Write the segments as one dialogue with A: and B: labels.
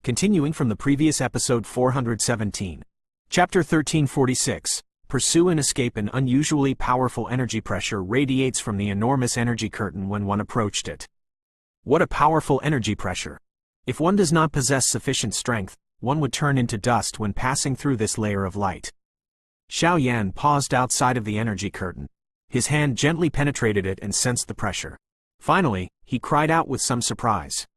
A: Continuing from the previous episode 417. Chapter 1346. Pursue and escape. An unusually powerful energy pressure radiates from the enormous energy curtain when one approached it. What a powerful energy pressure! If one does not possess sufficient strength, one would turn into dust when passing through this layer of light. Xiao Yan paused outside of the energy curtain. His hand gently penetrated it and sensed the pressure. Finally, he cried out with some surprise.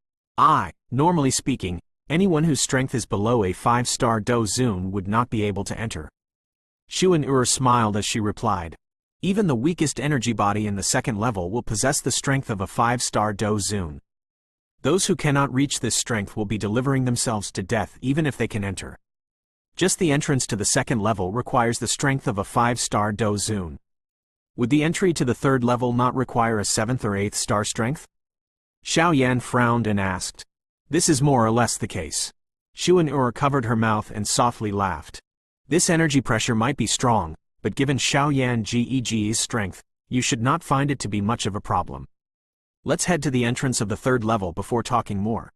A: Normally speaking, anyone whose strength is below a 5-star Do Zun would not be able to enter. Xuan smiled as she replied. Even the weakest energy body in the second level will possess the strength of a 5-star Do Zun. Those who cannot reach this strength will be delivering themselves to death even if they can enter. Just the entrance to the second level requires the strength of a 5-star Do Zun. Would the entry to the third level not require a 7th or 8th star strength? Xiao Yan frowned and asked. This is more or less the case. Xuan covered her mouth and softly laughed. This energy pressure might be strong, but given Xiao Yan Ge's strength, you should not find it to be much of a problem. Let's head to the entrance of the third level before talking more.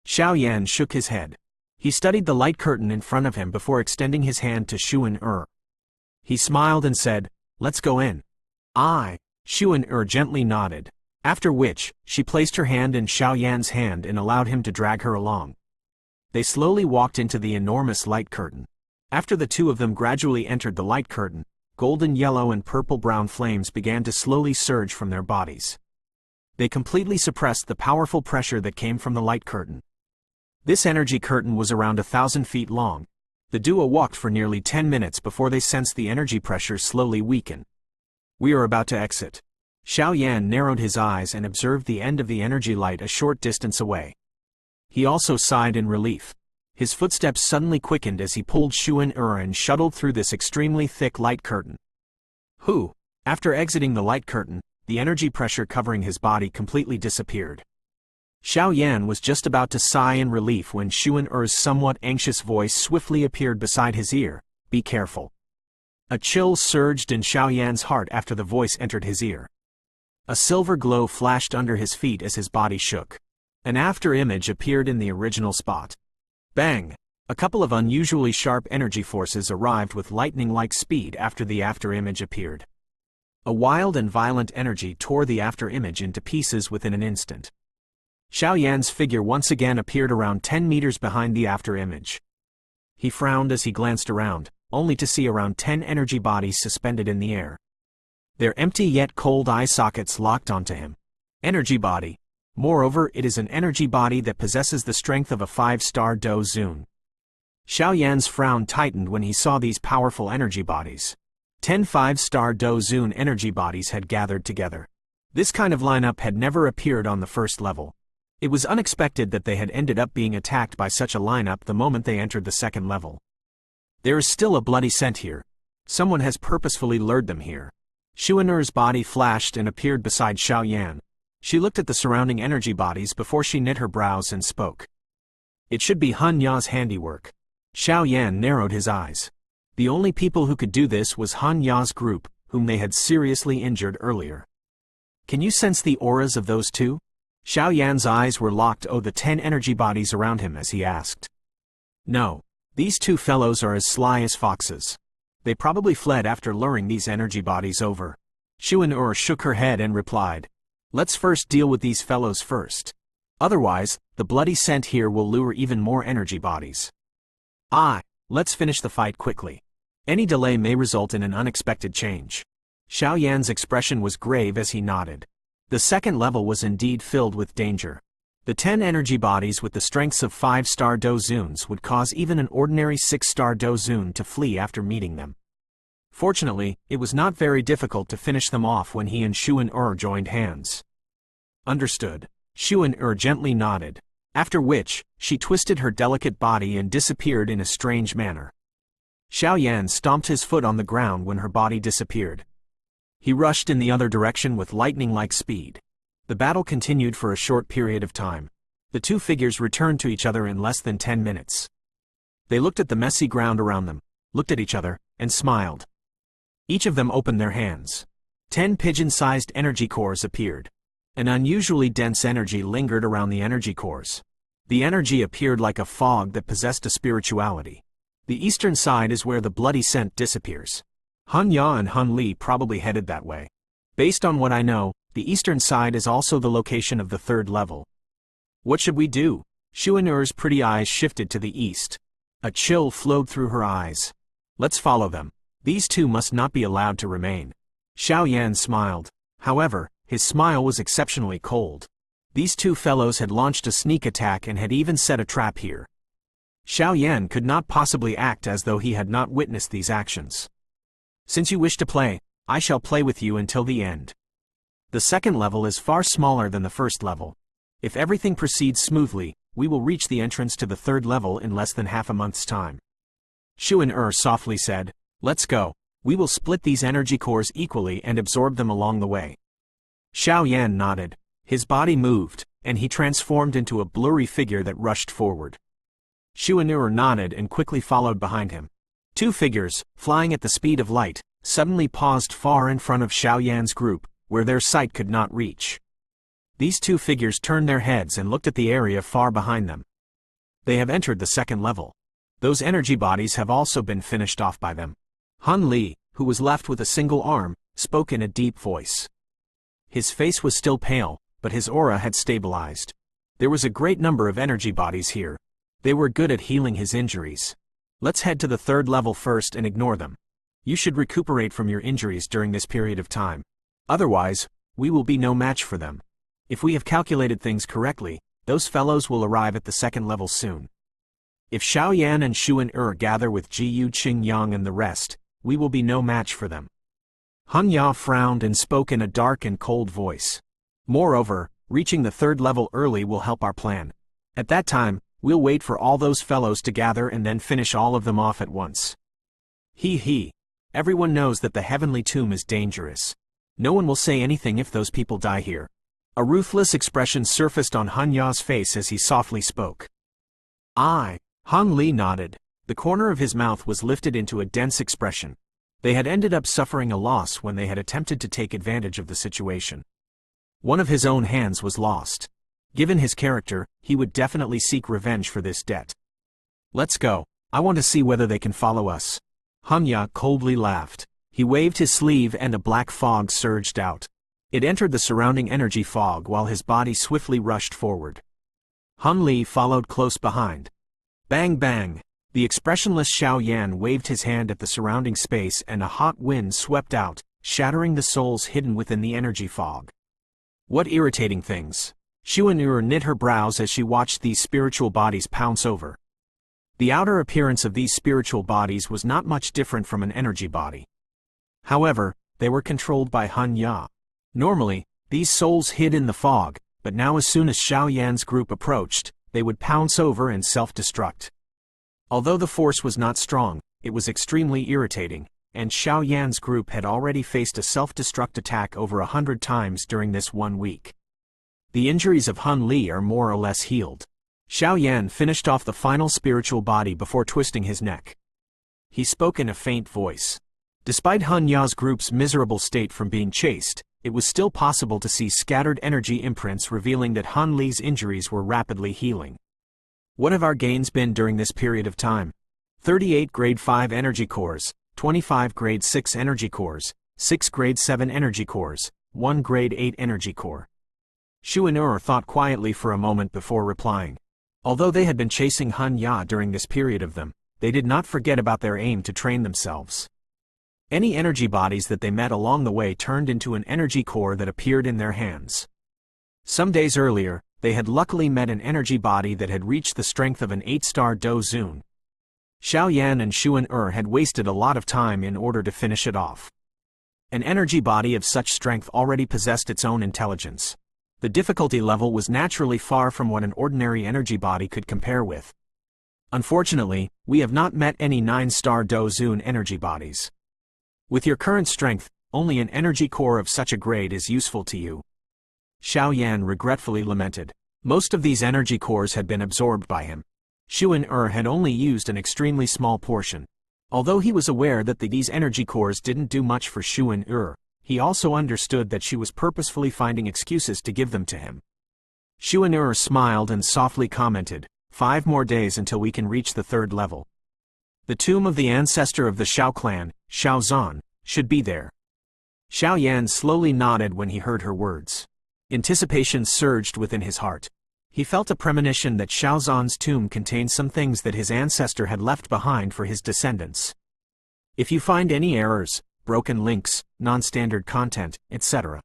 A: Xiao Yan shook his head. He studied the light curtain in front of him before extending his hand to Xuan. He smiled and said, "Let's go in." Xuan gently nodded. After which, she placed her hand in Xiao Yan's hand and allowed him to drag her along. They slowly walked into the enormous light curtain. After the two of them gradually entered the light curtain, golden yellow and purple-brown flames began to slowly surge from their bodies. They completely suppressed the powerful pressure that came from the light curtain. This energy curtain was around 1,000 feet long. The duo walked for nearly 10 minutes before they sensed the energy pressure slowly weaken. We are about to exit. Xiao Yan narrowed his eyes and observed the end of the energy light a short distance away. He also sighed in relief. His footsteps suddenly quickened as he pulled Xuan and shuttled through this extremely thick light curtain. After exiting the light curtain, the energy pressure covering his body completely disappeared. Xiao Yan was just about to sigh in relief when Xuan's somewhat anxious voice swiftly appeared beside his ear. Be careful. A chill surged in Xiao Yan's heart after the voice entered his ear. A silver glow flashed under his feet as his body shook. An after image appeared in the original spot. Bang! A couple of unusually sharp energy forces arrived with lightning-like speed after the after image appeared. A wild and violent energy tore the after image into pieces within an instant. Xiao Yan's figure once again appeared around 10 meters behind the after image. He frowned as he glanced around, only to see around 10 energy bodies suspended in the air. Their empty yet cold eye sockets locked onto him. Energy body. Moreover, it is an energy body that possesses the strength of a 5-star Do Zun. Xiao Yan's frown tightened when he saw these powerful energy bodies. 10 5-star Do Zun energy bodies had gathered together. This kind of lineup had never appeared on the first level. It was unexpected that they had ended up being attacked by such a lineup the moment they entered the second level. There is still a bloody scent here. Someone has purposefully lured them here. Xuan's body flashed and appeared beside Xiao Yan. She looked at the surrounding energy bodies before she knit her brows and spoke. It should be Han Ya's handiwork. Xiao Yan narrowed his eyes. The only people who could do this was Han Ya's group, whom they had seriously injured earlier. Can you sense the auras of those two? Xiao Yan's eyes were locked on the 10 energy bodies around him as he asked. No. These two fellows are as sly as foxes. They probably fled after luring these energy bodies over. Xuan shook her head and replied. Let's first deal with these fellows first. Otherwise, the bloody scent here will lure even more energy bodies. Let's finish the fight quickly. Any delay may result in an unexpected change. Xiao Yan's expression was grave as he nodded. The second level was indeed filled with danger. The 10 energy bodies with the strengths of 5-star Do Zuns would cause even an ordinary 6-star Do Zun to flee after meeting them. Fortunately, it was not very difficult to finish them off when he and Xuan joined hands. Understood. Xuan gently nodded. After which, she twisted her delicate body and disappeared in a strange manner. Xiao Yan stomped his foot on the ground when her body disappeared. He rushed in the other direction with lightning-like speed. The battle continued for a short period of time. The two figures returned to each other in less than 10 minutes. They looked at the messy ground around them, looked at each other, and smiled. Each of them opened their hands. 10 pigeon-sized energy cores appeared. An unusually dense energy lingered around the energy cores. The energy appeared like a fog that possessed a spirituality. The eastern side is where the bloody scent disappears. Han Ya and Han Li probably headed that way. Based on what I know, the eastern side is also the location of the third level. What should we do? Xuan-Er's pretty eyes shifted to the east. A chill flowed through her eyes. Let's follow them. These two must not be allowed to remain. Xiao Yan smiled. However, his smile was exceptionally cold. These two fellows had launched a sneak attack and had even set a trap here. Xiao Yan could not possibly act as though he had not witnessed these actions. Since you wish to play, I shall play with you until the end. The second level is far smaller than the first level. If everything proceeds smoothly, we will reach the entrance to the third level in less than half a month's time. Xuan-Er softly said, "Let's go. We will split these energy cores equally and absorb them along the way." Xiao Yan nodded. His body moved, and he transformed into a blurry figure that rushed forward. Xuan-Er nodded and quickly followed behind him. Two figures, flying at the speed of light, suddenly paused far in front of Xiao Yan's group, where their sight could not reach. These two figures turned their heads and looked at the area far behind them. They have entered the second level. Those energy bodies have also been finished off by them. Han Li, who was left with a single arm, spoke in a deep voice. His face was still pale, but his aura had stabilized. There was a great number of energy bodies here. They were good at healing his injuries. Let's head to the third level first and ignore them. You should recuperate from your injuries during this period of time. Otherwise, we will be no match for them. If we have calculated things correctly, those fellows will arrive at the second level soon. If Xiao Yan and Xuan-Er gather with Jiyu Qingyang and the rest, we will be no match for them. Han Ya frowned and spoke in a dark and cold voice. Moreover, reaching the third level early will help our plan. At that time, we'll wait for all those fellows to gather and then finish all of them off at once. He. Everyone knows that the heavenly tomb is dangerous. No one will say anything if those people die here. A ruthless expression surfaced on Han Ya's face as he softly spoke. Han Li nodded. The corner of his mouth was lifted into a dense expression. They had ended up suffering a loss when they had attempted to take advantage of the situation. One of his own hands was lost. Given his character, he would definitely seek revenge for this debt. Let's go. I want to see whether they can follow us. Han Ya coldly laughed. He waved his sleeve and a black fog surged out. It entered the surrounding energy fog while his body swiftly rushed forward. Han Li followed close behind. Bang bang! The expressionless Xiao Yan waved his hand at the surrounding space and a hot wind swept out, shattering the souls hidden within the energy fog. What irritating things! Xuan-Er knit her brows as she watched these spiritual bodies pounce over. The outer appearance of these spiritual bodies was not much different from an energy body. However, they were controlled by Han Ya. Normally, these souls hid in the fog, but now as soon as Xiao Yan's group approached, they would pounce over and self-destruct. Although the force was not strong, it was extremely irritating, and Xiao Yan's group had already faced a self-destruct attack over 100 times during this 1 week. The injuries of Han Li are more or less healed. Xiao Yan finished off the final spiritual body before twisting his neck. He spoke in a faint voice. Despite Han Ya's group's miserable state from being chased, it was still possible to see scattered energy imprints revealing that Han Li's injuries were rapidly healing. What have our gains been during this period of time? 38 grade 5 energy cores, 25 grade 6 energy cores, 6 grade 7 energy cores, 1 grade 8 energy core. Xuan-Er thought quietly for a moment before replying. Although they had been chasing Han Ya during this period of them, they did not forget about their aim to train themselves. Any energy bodies that they met along the way turned into an energy core that appeared in their hands. Some days earlier, they had luckily met an energy body that had reached the strength of an 8-star Do Zun. Xiao Yan and Xuan-Er had wasted a lot of time in order to finish it off. An energy body of such strength already possessed its own intelligence. The difficulty level was naturally far from what an ordinary energy body could compare with. Unfortunately, we have not met any 9-star Do Zun energy bodies. With your current strength, only an energy core of such a grade is useful to you. Xiao Yan regretfully lamented. Most of these energy cores had been absorbed by him. Xuan-Er had only used an extremely small portion. Although he was aware that these energy cores didn't do much for Xuan-Er, he also understood that she was purposefully finding excuses to give them to him. Xuan'er smiled and softly commented, 5 more days until we can reach the 3rd level. The tomb of the ancestor of the Xiao clan, Xiao Zhan, should be there. Xiao Yan slowly nodded when he heard her words. Anticipation surged within his heart. He felt a premonition that Xiao Zhan's tomb contained some things that his ancestor had left behind for his descendants. If you find any errors, broken links, non-standard content, etc.,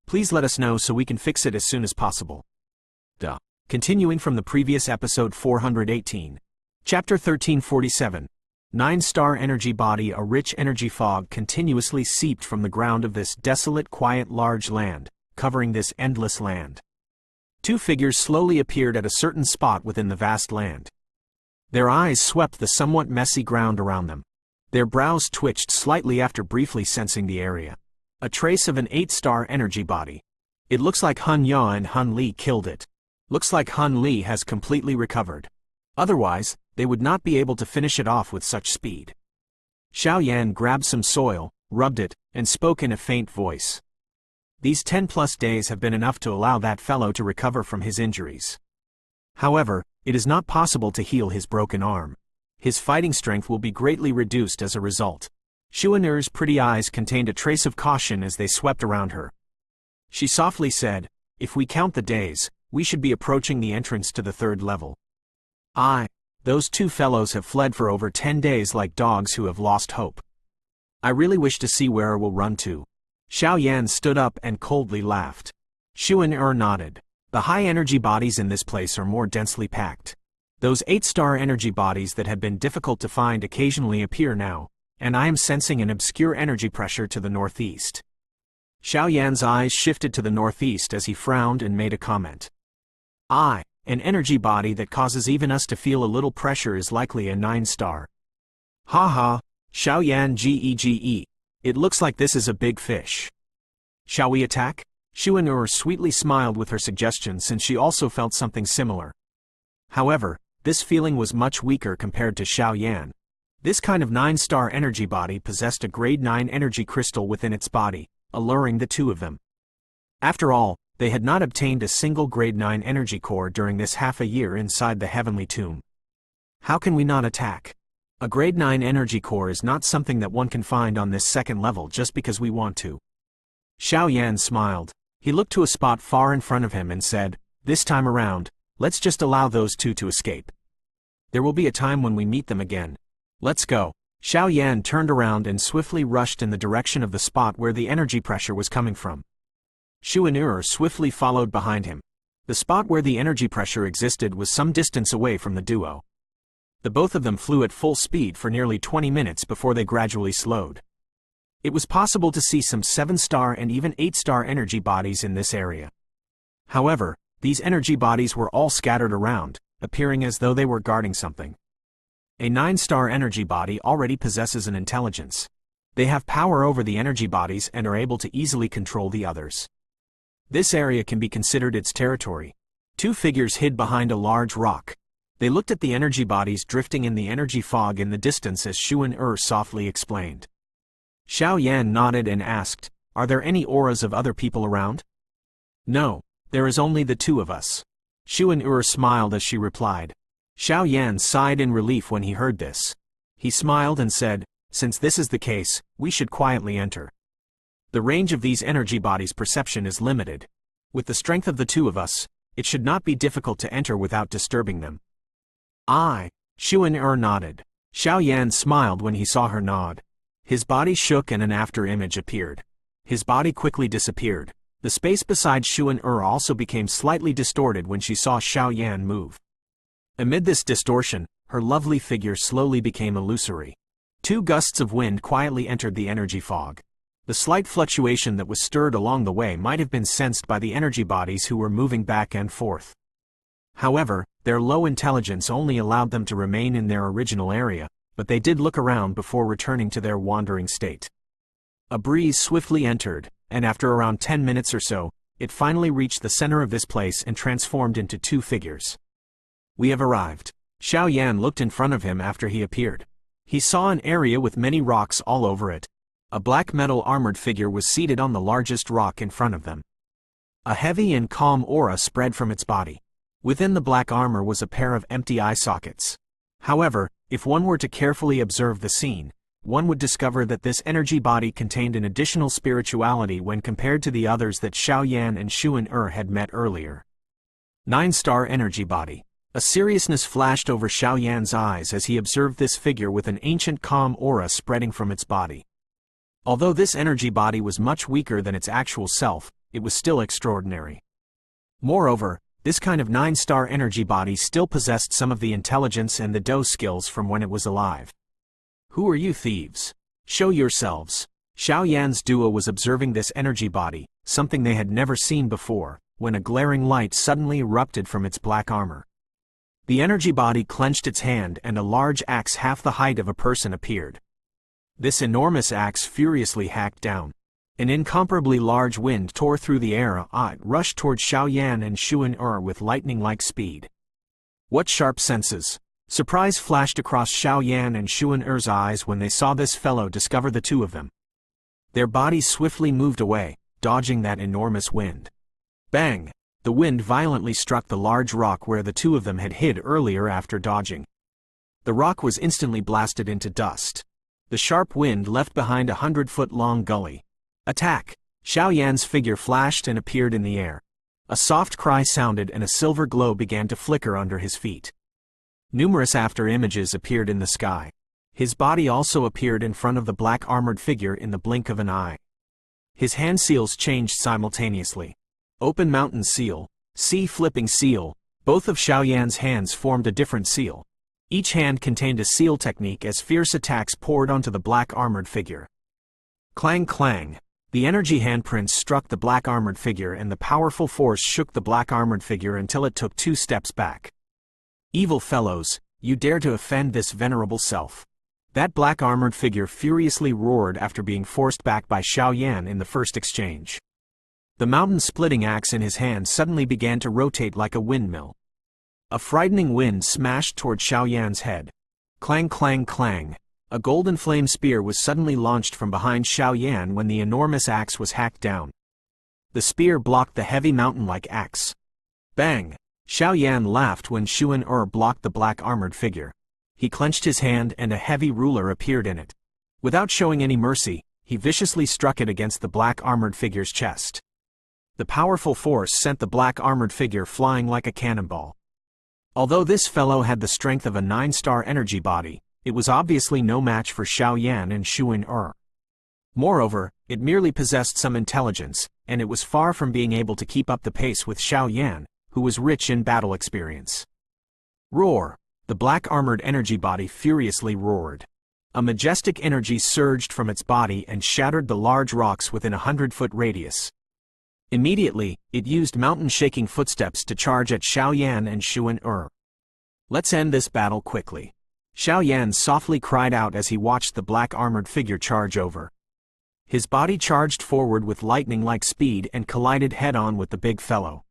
A: please let us know so we can fix it as soon as possible. Continuing from the previous episode 418. Chapter 1347. 9-star energy body. A rich energy fog continuously seeped from the ground of this desolate, quiet, large land, covering this endless land. 2 figures slowly appeared at a certain spot within the vast land. Their eyes swept the somewhat messy ground around them. Their brows twitched slightly after briefly sensing the area. A trace of an 8-star energy body. It looks like Han Ya and Han Li killed it. Looks like Han Li has completely recovered. Otherwise, they would not be able to finish it off with such speed. Xiao Yan grabbed some soil, rubbed it, and spoke in a faint voice. These 10+ days have been enough to allow that fellow to recover from his injuries. However, it is not possible to heal his broken arm. His fighting strength will be greatly reduced as a result. Xuan'er's pretty eyes contained a trace of caution as they swept around her. She softly said, if we count the days, we should be approaching the entrance to the 3rd level. Those 2 fellows have fled for over 10 days like dogs who have lost hope. I really wish to see where it will run to. Xiao Yan stood up and coldly laughed. Xuan'er nodded. The high energy bodies in this place are more densely packed. Those 8-star energy bodies that had been difficult to find occasionally appear now, and I am sensing an obscure energy pressure to the northeast. Xiao Yan's eyes shifted to the northeast as he frowned and made a comment. An energy body that causes even us to feel a little pressure is likely a 9-star. Ha. Xiao Yan gege. It looks like this is a big fish. Shall we attack? Xuan'er sweetly smiled with her suggestion since she also felt something similar. However, this feeling was much weaker compared to Xiao Yan. This kind of 9-star energy body possessed a grade 9 energy crystal within its body, alluring the 2 of them. After all, they had not obtained a single grade 9 energy core during this half a year inside the heavenly tomb. How can we not attack? A grade 9 energy core is not something that one can find on this 2nd level just because we want to. Xiao Yan smiled. He looked to a spot far in front of him and said, this time around, let's just allow those 2 to escape. There will be a time when we meet them again. Let's go. Xiao Yan turned around and swiftly rushed in the direction of the spot where the energy pressure was coming from. Xuan'er swiftly followed behind him. The spot where the energy pressure existed was some distance away from the duo. The both of them flew at full speed for nearly 20 minutes before they gradually slowed. It was possible to see some 7-star and even 8-star energy bodies in this area. However, these energy bodies were all scattered around, appearing as though they were guarding something. A 9-star energy body already possesses an intelligence. They have power over the energy bodies and are able to easily control the others. This area can be considered its territory. 2 figures hid behind a large rock. They looked at the energy bodies drifting in the energy fog in the distance as Xuan'er softly explained. Xiao Yan nodded and asked, are there any auras of other people around? No, there is only the 2 of us. Xuan'er smiled as she replied. Xiao Yan sighed in relief when he heard this. He smiled and said, since this is the case, we should quietly enter. The range of these energy bodies' perception is limited. With the strength of the 2 of us, it should not be difficult to enter without disturbing them. Xuan'er nodded. Xiao Yan smiled when he saw her nod. His body shook and an after-image appeared. His body quickly disappeared. The space beside Xuan'er also became slightly distorted when she saw Xiao Yan move. Amid this distortion, her lovely figure slowly became illusory. 2 gusts of wind quietly entered the energy fog. The slight fluctuation that was stirred along the way might have been sensed by the energy bodies who were moving back and forth. However, their low intelligence only allowed them to remain in their original area, but they did look around before returning to their wandering state. A breeze swiftly entered, and after around 10 minutes or so, it finally reached the center of this place and transformed into 2 figures. We have arrived. Xiao Yan looked in front of him after he appeared. He saw an area with many rocks all over it. A black metal armored figure was seated on the largest rock in front of them. A heavy and calm aura spread from its body. Within the black armor was a pair of empty eye sockets. However, if one were to carefully observe the scene, one would discover that this energy body contained an additional spirituality when compared to the others that Xiao Yan and Xun had met earlier. 9-star energy body. A seriousness flashed over Xiao Yan's eyes as he observed this figure with an ancient calm aura spreading from its body. Although this energy body was much weaker than its actual self, it was still extraordinary. Moreover, this kind of 9-star energy body still possessed some of the intelligence and the Do skills from when it was alive. Who are you thieves? Show yourselves. Xiao Yan's duo was observing this energy body, something they had never seen before, when a glaring light suddenly erupted from its black armor. The energy body clenched its hand and a large axe half the height of a person appeared. This enormous axe furiously hacked down. An incomparably large wind tore through the air. It rushed toward Xiao Yan and Xun with lightning-like speed. What sharp senses! Surprise flashed across Xiao Yan and Xun's eyes when they saw this fellow discover the two of them. Their bodies swiftly moved away, dodging that enormous wind. Bang! The wind violently struck the large rock where the two of them had hid earlier after dodging. The rock was instantly blasted into dust. The sharp wind left behind a 100-foot-long gully. Attack! Xiao Yan's figure flashed and appeared in the air. A soft cry sounded and a silver glow began to flicker under his feet. Numerous after-images appeared in the sky. His body also appeared in front of the black-armored figure in the blink of an eye. His hand seals changed simultaneously. Open mountain seal, sea flipping seal. Both of Xiao Yan's hands formed a different seal. Each hand contained a seal technique as fierce attacks poured onto the black-armored figure. Clang clang. The energy handprints struck the black-armored figure and the powerful force shook the black-armored figure until it took 2 steps back. Evil fellows, you dare to offend this venerable self. That black-armored figure furiously roared after being forced back by Xiao Yan in the first exchange. The mountain-splitting axe in his hand suddenly began to rotate like a windmill. A frightening wind smashed toward Xiao Yan's head. Clang clang clang. A golden flame spear was suddenly launched from behind Xiao Yan when the enormous axe was hacked down. The spear blocked the heavy mountain-like axe. Bang! Xiao Yan laughed when Xun blocked the black-armored figure. He clenched his hand and a heavy ruler appeared in it. Without showing any mercy, he viciously struck it against the black-armored figure's chest. The powerful force sent the black-armored figure flying like a cannonball. Although this fellow had the strength of a 9-star energy body, it was obviously no match for Xiao Yan and Xun. Moreover, it merely possessed some intelligence, and it was far from being able to keep up the pace with Xiao Yan, who was rich in battle experience. Roar! The black-armored energy body furiously roared. A majestic energy surged from its body and shattered the large rocks within a 100-foot radius. Immediately, it used mountain-shaking footsteps to charge at Xiao Yan and Xun. Let's end this battle quickly. Xiao Yan softly cried out as he watched the black-armored figure charge over. His body charged forward with lightning-like speed and collided head-on with the big fellow.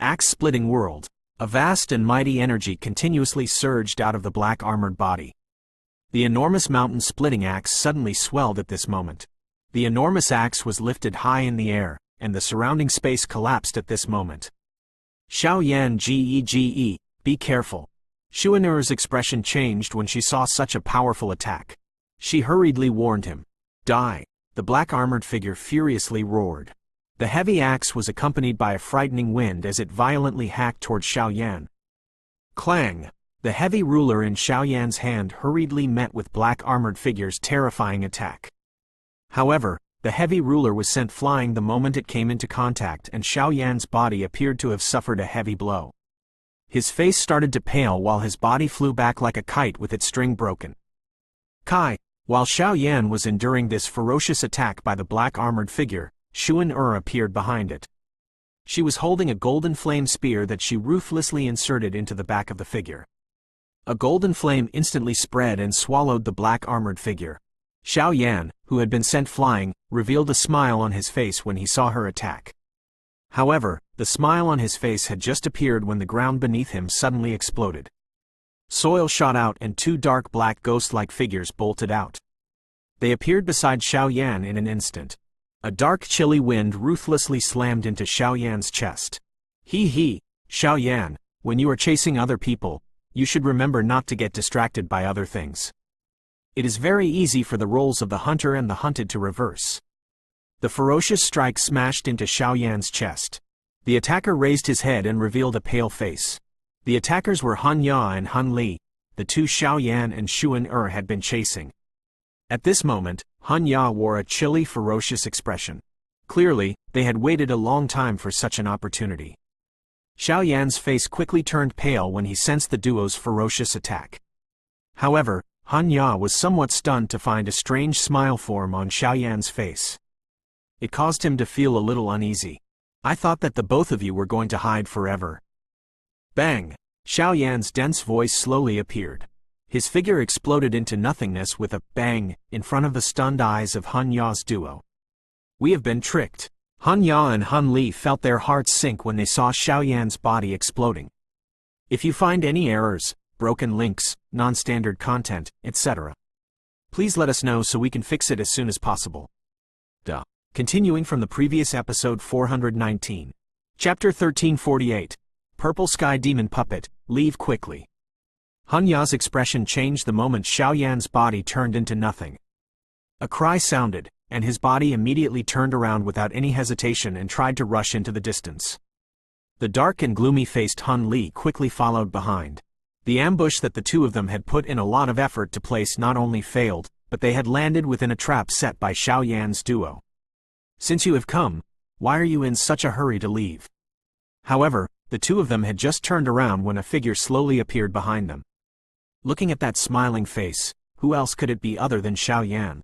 A: Axe-splitting world. A vast and mighty energy continuously surged out of the black-armored body. The enormous mountain-splitting axe suddenly swelled at this moment. The enormous axe was lifted high in the air, and the surrounding space collapsed at this moment. Xiao Yan gege, be careful. Xun's expression changed when she saw such a powerful attack. She hurriedly warned him. Die! The black-armored figure furiously roared. The heavy axe was accompanied by a frightening wind as it violently hacked toward Xiao Yan. Clang! The heavy ruler in Xiao Yan's hand hurriedly met with black-armored figure's terrifying attack. However, the heavy ruler was sent flying the moment it came into contact and Xiao Yan's body appeared to have suffered a heavy blow. His face started to pale while his body flew back like a kite with its string broken. Kai! While Xiao Yan was enduring this ferocious attack by the black-armored figure, Xun appeared behind it. She was holding a golden flame spear that she ruthlessly inserted into the back of the figure. A golden flame instantly spread and swallowed the black-armored figure. Xiao Yan, who had been sent flying, revealed a smile on his face when he saw her attack. However, the smile on his face had just appeared when the ground beneath him suddenly exploded. Soil shot out and 2 dark black ghost-like figures bolted out. They appeared beside Xiao Yan in an instant. A dark chilly wind ruthlessly slammed into Xiao Yan's chest. He, Xiao Yan, when you are chasing other people, you should remember not to get distracted by other things. It is very easy for the roles of the hunter and the hunted to reverse. The ferocious strike smashed into Xiao Yan's chest. The attacker raised his head and revealed a pale face. The attackers were Han Ya and Han Li, the two Xiao Yan and Xuan had been chasing. At this moment, Han Ya wore a chilly, ferocious expression. Clearly, they had waited a long time for such an opportunity. Xiao Yan's face quickly turned pale when he sensed the duo's ferocious attack. However, Han Ya was somewhat stunned to find a strange smile form on Xiao Yan's face. It caused him to feel a little uneasy. I thought that the both of you were going to hide forever. Bang! Xiao Yan's dense voice slowly appeared. His figure exploded into nothingness with a bang in front of the stunned eyes of Han Ya's duo. We have been tricked. Han Ya and Han Li felt their hearts sink when they saw Xiao Yan's body exploding. If you find any errors, broken links, non-standard content, etc., please let us know so we can fix it as soon as possible. Continuing from the previous episode 419. Chapter 1348. Purple Sky Demon Puppet, leave quickly. Han Ya's expression changed the moment Xiao Yan's body turned into nothing. A cry sounded, and his body immediately turned around without any hesitation and tried to rush into the distance. The dark and gloomy-faced Han Li quickly followed behind. The ambush that the two of them had put in a lot of effort to place not only failed, but they had landed within a trap set by Xiao Yan's duo. Since you have come, why are you in such a hurry to leave? However, the two of them had just turned around when a figure slowly appeared behind them. Looking at that smiling face, who else could it be other than Xiao Yan?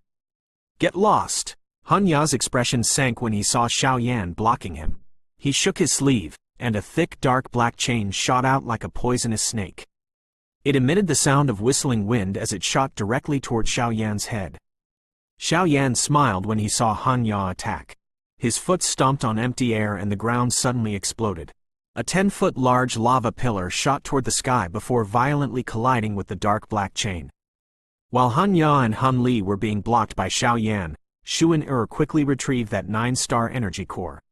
A: Get lost! Han Ya's expression sank when he saw Xiao Yan blocking him. He shook his sleeve, and a thick dark black chain shot out like a poisonous snake. It emitted the sound of whistling wind as it shot directly toward Xiao Yan's head. Xiao Yan smiled when he saw Han Ya attack. His foot stomped on empty air and the ground suddenly exploded. A 10-foot large lava pillar shot toward the sky before violently colliding with the dark black chain. While Han Ya and Han Li were being blocked by Xiao Yan, Xuan quickly retrieved that 9-star energy core.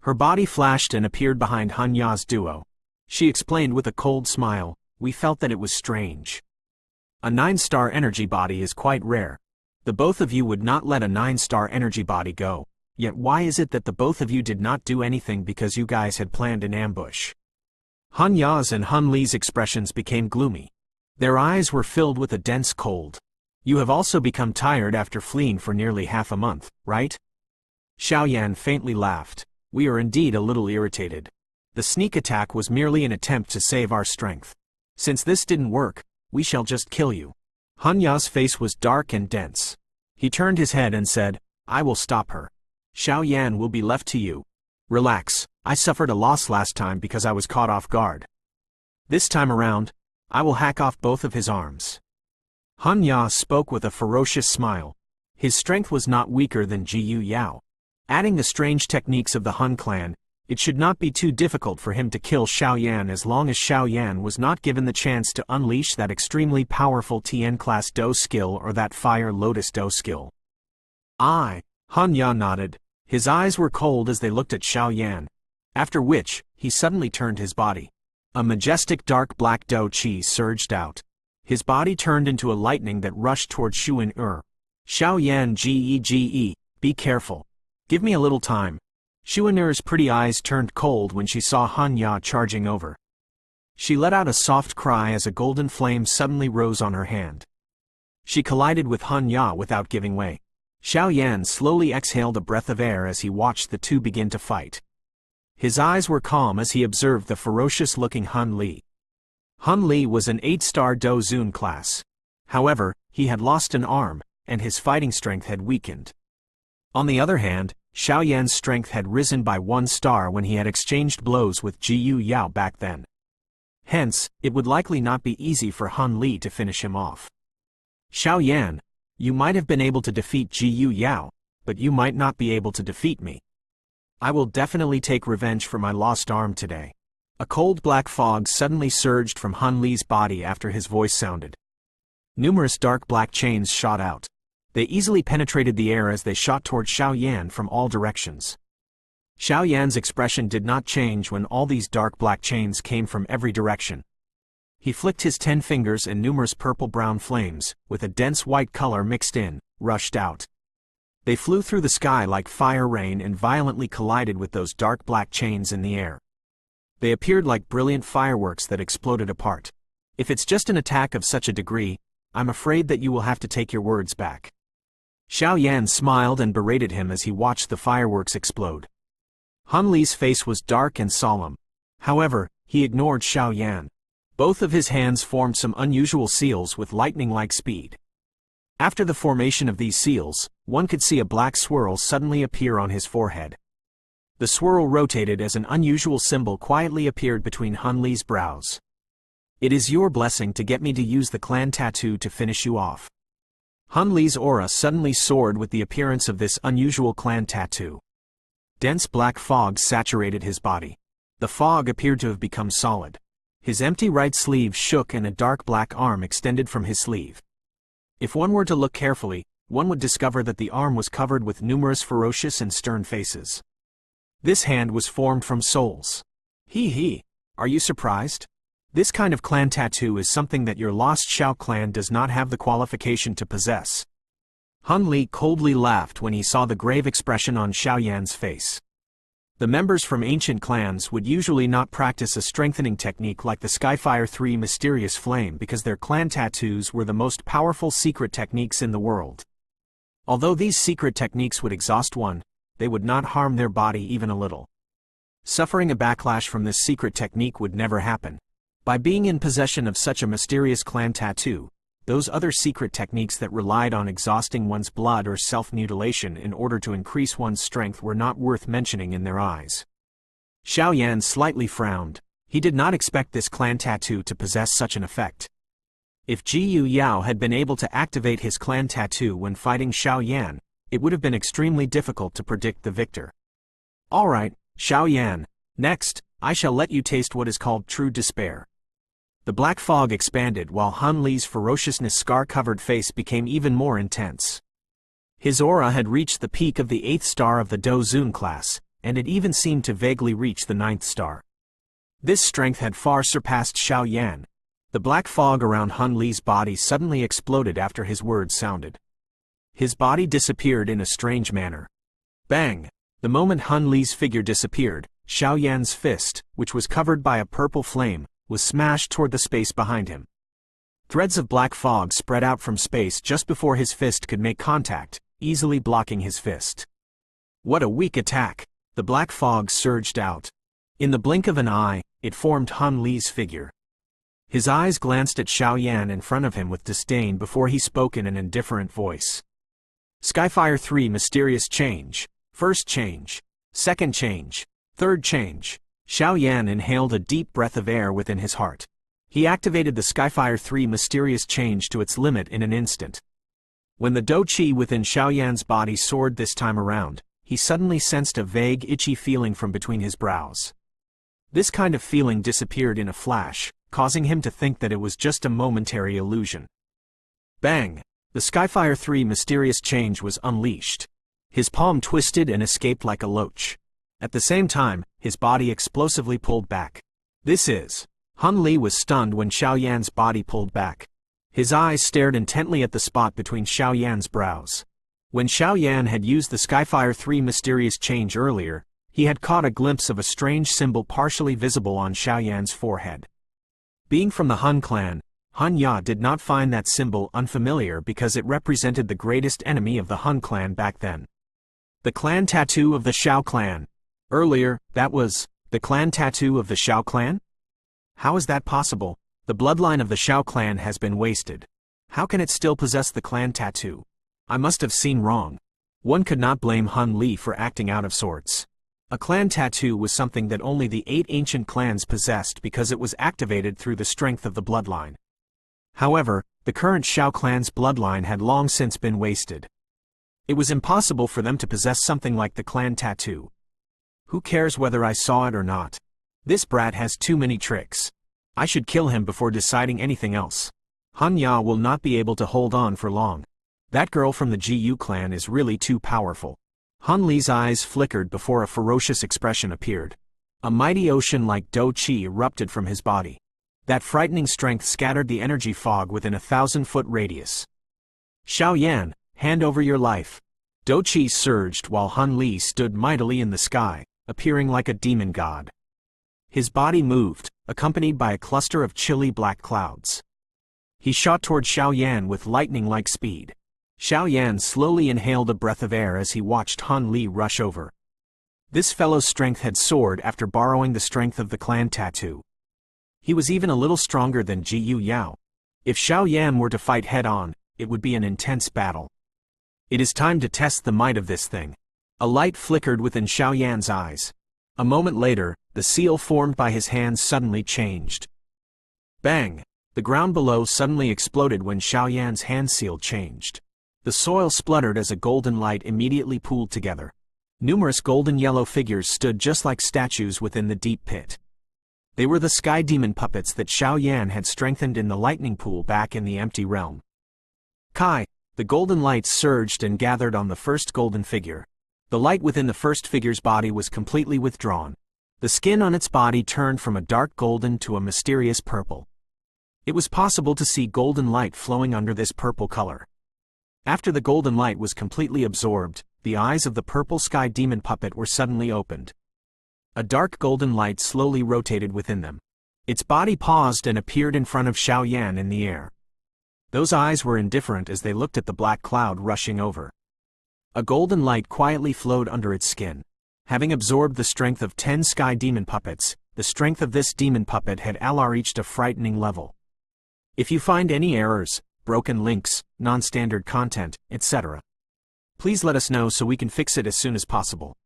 A: Her body flashed and appeared behind Han Ya's duo. She explained with a cold smile, "We felt that it was strange. A 9-star energy body is quite rare. The both of you would not let a 9-star energy body go. Yet why is it that the both of you did not do anything because you guys had planned an ambush?" Han Ya's and Han Li's expressions became gloomy. Their eyes were filled with a dense cold. You have also become tired after fleeing for nearly half a month, right? Xiao Yan faintly laughed. We are indeed a little irritated. The sneak attack was merely an attempt to save our strength. Since this didn't work, we shall just kill you. Han Ya's face was dark and dense. He turned his head and said, I will stop her. Xiao Yan will be left to you. Relax, I suffered a loss last time because I was caught off guard. This time around, I will hack off both of his arms. Han Ya spoke with a ferocious smile. His strength was not weaker than Jiyu Yao. Adding the strange techniques of the Han clan, it should not be too difficult for him to kill Xiao Yan as long as Xiao Yan was not given the chance to unleash that extremely powerful Tien-class Do skill or that Fire Lotus Do skill. Han Ya nodded. His eyes were cold as they looked at Xiao Yan. After which, he suddenly turned his body. A majestic dark black Do Qi surged out. His body turned into a lightning that rushed toward Xuan Xiao Yan Gege, be careful. Give me a little time. Xuan pretty eyes turned cold when she saw Han Ya charging over. She let out a soft cry as a golden flame suddenly rose on her hand. She collided with Han Ya without giving way. Xiao Yan slowly exhaled a breath of air as he watched the two begin to fight. His eyes were calm as he observed the ferocious-looking Han Li. Han Li was an 8-star Do Zun class. However, he had lost an arm, and his fighting strength had weakened. On the other hand, Xiao Yan's strength had risen by 1 star when he had exchanged blows with Jiyu Yao back then. Hence, it would likely not be easy for Han Li to finish him off. Xiao Yan, you might have been able to defeat Jiyu Yao, but you might not be able to defeat me. I will definitely take revenge for my lost arm today. A cold black fog suddenly surged from Han Li's body after his voice sounded. Numerous dark black chains shot out. They easily penetrated the air as they shot toward Xiao Yan from all directions. Xiao Yan's expression did not change when all these dark black chains came from every direction. He flicked his 10 fingers and numerous purple-brown flames, with a dense white color mixed in, rushed out. They flew through the sky like fire rain and violently collided with those dark black chains in the air. They appeared like brilliant fireworks that exploded apart. If it's just an attack of such a degree, I'm afraid that you will have to take your words back. Xiao Yan smiled and berated him as he watched the fireworks explode. Han Li's face was dark and solemn. However, he ignored Xiao Yan. Both of his hands formed some unusual seals with lightning-like speed. After the formation of these seals, one could see a black swirl suddenly appear on his forehead. The swirl rotated as an unusual symbol quietly appeared between Han Li's brows. It is your blessing to get me to use the clan tattoo to finish you off. Han Li's aura suddenly soared with the appearance of this unusual clan tattoo. Dense black fog saturated his body. The fog appeared to have become solid. His empty right sleeve shook and a dark black arm extended from his sleeve. If one were to look carefully, one would discover that the arm was covered with numerous ferocious and stern faces. This hand was formed from souls. Are you surprised? This kind of clan tattoo is something that your lost Xiao clan does not have the qualification to possess. Han Li coldly laughed when he saw the grave expression on Xiao Yan's face. The members from ancient clans would usually not practice a strengthening technique like the Skyfire 3 Mysterious Flame because their clan tattoos were the most powerful secret techniques in the world. Although these secret techniques would exhaust one, they would not harm their body even a little. Suffering a backlash from this secret technique would never happen. By being in possession of such a mysterious clan tattoo, those other secret techniques that relied on exhausting one's blood or self-mutilation in order to increase one's strength were not worth mentioning in their eyes. Xiao Yan slightly frowned. He did not expect this clan tattoo to possess such an effect. If Ji Yu Yao had been able to activate his clan tattoo when fighting Xiao Yan, it would have been extremely difficult to predict the victor. Alright, Xiao Yan, next, I shall let you taste what is called true despair. The black fog expanded while Han Li's ferociousness scar-covered face became even more intense. His aura had reached the peak of the 8th star of the Do Zun class, and it even seemed to vaguely reach the 9th star. This strength had far surpassed Xiao Yan. The black fog around Han Li's body suddenly exploded after his words sounded. His body disappeared in a strange manner. Bang! The moment Han Li's figure disappeared, Xiao Yan's fist, which was covered by a purple flame, was smashed toward the space behind him. Threads of black fog spread out from space just before his fist could make contact, easily blocking his fist. What a weak attack! The black fog surged out. In the blink of an eye, it formed Han Li's figure. His eyes glanced at Xiao Yan in front of him with disdain before he spoke in an indifferent voice. Skyfire 3 Mysterious Change. First change. Second change. Third change. Xiao Yan inhaled a deep breath of air within his heart. He activated the Skyfire 3 Mysterious Change to its limit in an instant. When the Do Qi within Xiao Yan's body soared this time around, he suddenly sensed a vague itchy feeling from between his brows. This kind of feeling disappeared in a flash, causing him to think that it was just a momentary illusion. Bang! The Skyfire 3 Mysterious Change was unleashed. His palm twisted and escaped like a loach. At the same time, his body explosively pulled back. Han Li was stunned when Xiao Yan's body pulled back. His eyes stared intently at the spot between Xiao Yan's brows. When Xiao Yan had used the Skyfire 3 Mysterious Change earlier, he had caught a glimpse of a strange symbol partially visible on Xiao Yan's forehead. Being from the Han clan, Han Ya did not find that symbol unfamiliar because it represented the greatest enemy of the Han clan back then. The clan tattoo of the Xiao clan. Earlier, that was the clan tattoo of the Xiao clan? How is that possible? The bloodline of the Xiao clan has been wasted. How can it still possess the clan tattoo? I must have seen wrong. One could not blame Han Li for acting out of sorts. A clan tattoo was something that only the 8 ancient clans possessed because it was activated through the strength of the bloodline. However, the current Xiao clan's bloodline had long since been wasted. It was impossible for them to possess something like the clan tattoo. Who cares whether I saw it or not? This brat has too many tricks. I should kill him before deciding anything else. Han Ya will not be able to hold on for long. That girl from the GU clan is really too powerful. Han Li's eyes flickered before a ferocious expression appeared. A mighty ocean-like Do Qi erupted from his body. That frightening strength scattered the energy fog within a 1,000-foot radius. Xiao Yan, hand over your life. Do Qi surged while Han Li stood mightily in the sky, appearing like a demon god. His body moved, accompanied by a cluster of chilly black clouds. He shot toward Xiao Yan with lightning-like speed. Xiao Yan slowly inhaled a breath of air as he watched Han Li rush over. This fellow's strength had soared after borrowing the strength of the clan tattoo. He was even a little stronger than Jiyu Yao. If Xiao Yan were to fight head-on, it would be an intense battle. It is time to test the might of this thing. A light flickered within Xiao Yan's eyes. A moment later, the seal formed by his hands suddenly changed. Bang! The ground below suddenly exploded when Xiao Yan's hand seal changed. The soil spluttered as a golden light immediately pooled together. Numerous golden yellow figures stood just like statues within the deep pit. They were the sky demon puppets that Xiao Yan had strengthened in the lightning pool back in the empty realm. Kai, the golden light surged and gathered on the first golden figure. The light within the first figure's body was completely withdrawn. The skin on its body turned from a dark golden to a mysterious purple. It was possible to see golden light flowing under this purple color. After the golden light was completely absorbed, the eyes of the purple sky demon puppet were suddenly opened. A dark golden light slowly rotated within them. Its body paused and appeared in front of Xiao Yan in the air. Those eyes were indifferent as they looked at the black cloud rushing over. A golden light quietly flowed under its skin. Having absorbed the strength of 10 sky demon puppets, the strength of this demon puppet had reached a frightening level. If you find any errors, broken links, non-standard content, etc., please let us know so we can fix it as soon as possible.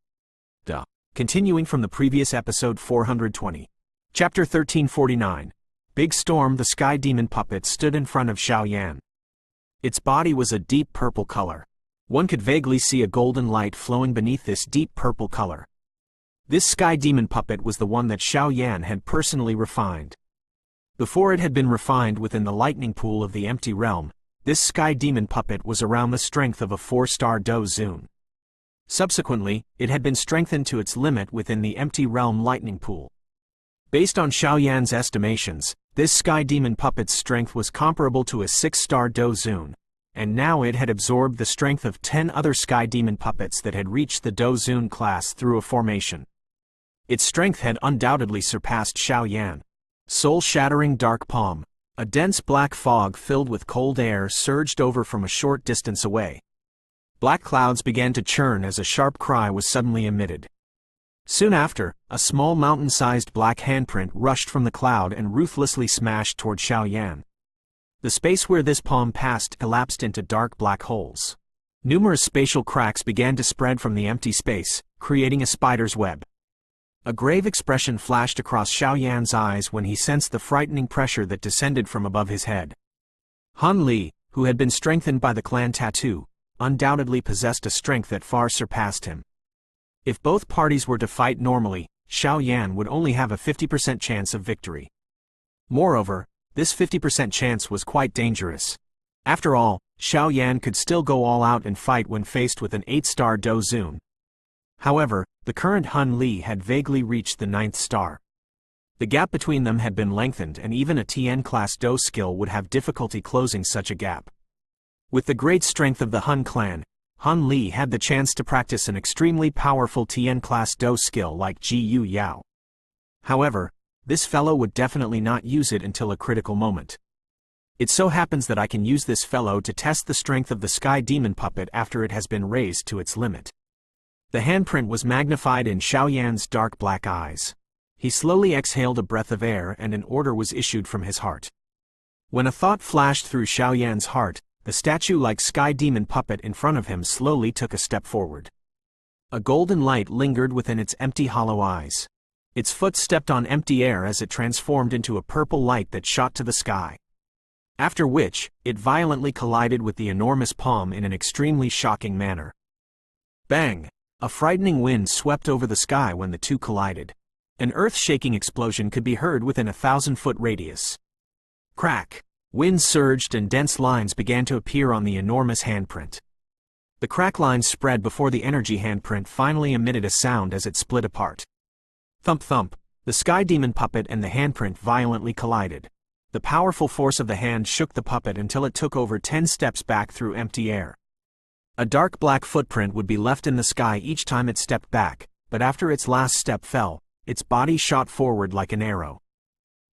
A: Continuing from the previous episode 420. Chapter 1349. Big Storm. The sky demon puppet stood in front of Xiao Yan. Its body was a deep purple color. One could vaguely see a golden light flowing beneath this deep purple color. This sky demon puppet was the one that Xiao Yan had personally refined. Before it had been refined within the lightning pool of the empty realm, this sky demon puppet was around the strength of a 4-star Do Zun. Subsequently, it had been strengthened to its limit within the empty realm lightning pool. Based on Xiao Yan's estimations, this sky demon puppet's strength was comparable to a 6-star Do Zun, and now it had absorbed the strength of 10 other sky demon puppets that had reached the Do Zun class through a formation. Its strength had undoubtedly surpassed Xiao Yan. Soul-shattering dark palm. A dense black fog filled with cold air surged over from a short distance away. Black clouds began to churn as a sharp cry was suddenly emitted. Soon after, a small mountain-sized black handprint rushed from the cloud and ruthlessly smashed toward Xiao Yan. The space where this palm passed collapsed into dark black holes. Numerous spatial cracks began to spread from the empty space, creating a spider's web. A grave expression flashed across Xiao Yan's eyes when he sensed the frightening pressure that descended from above his head. Han Li, who had been strengthened by the clan tattoo, undoubtedly possessed a strength that far surpassed him. If both parties were to fight normally, Xiao Yan would only have a 50% chance of victory. Moreover, this 50% chance was quite dangerous. After all, Xiao Yan could still go all out and fight when faced with an 8-star Do Zun. However, the current Han Li had vaguely reached the 9th star. The gap between them had been lengthened, and even a TN-class Do skill would have difficulty closing such a gap. With the great strength of the Han clan, Han Li had the chance to practice an extremely powerful TN-class Do skill like Jiyu Yao. However, this fellow would definitely not use it until a critical moment. It so happens that I can use this fellow to test the strength of the sky demon puppet after it has been raised to its limit. The handprint was magnified in Xiao Yan's dark black eyes. He slowly exhaled a breath of air and an order was issued from his heart. When a thought flashed through Xiao Yan's heart, the statue-like sky demon puppet in front of him slowly took a step forward. A golden light lingered within its empty hollow eyes. Its foot stepped on empty air as it transformed into a purple light that shot to the sky. After which, it violently collided with the enormous palm in an extremely shocking manner. Bang! A frightening wind swept over the sky when the two collided. An earth-shaking explosion could be heard within a 1,000-foot radius. Crack! Wind surged and dense lines began to appear on the enormous handprint. The crack lines spread before the energy handprint finally emitted a sound as it split apart. Thump thump, the sky demon puppet and the handprint violently collided. The powerful force of the hand shook the puppet until it took over 10 steps back through empty air. A dark black footprint would be left in the sky each time it stepped back, but after its last step fell, its body shot forward like an arrow.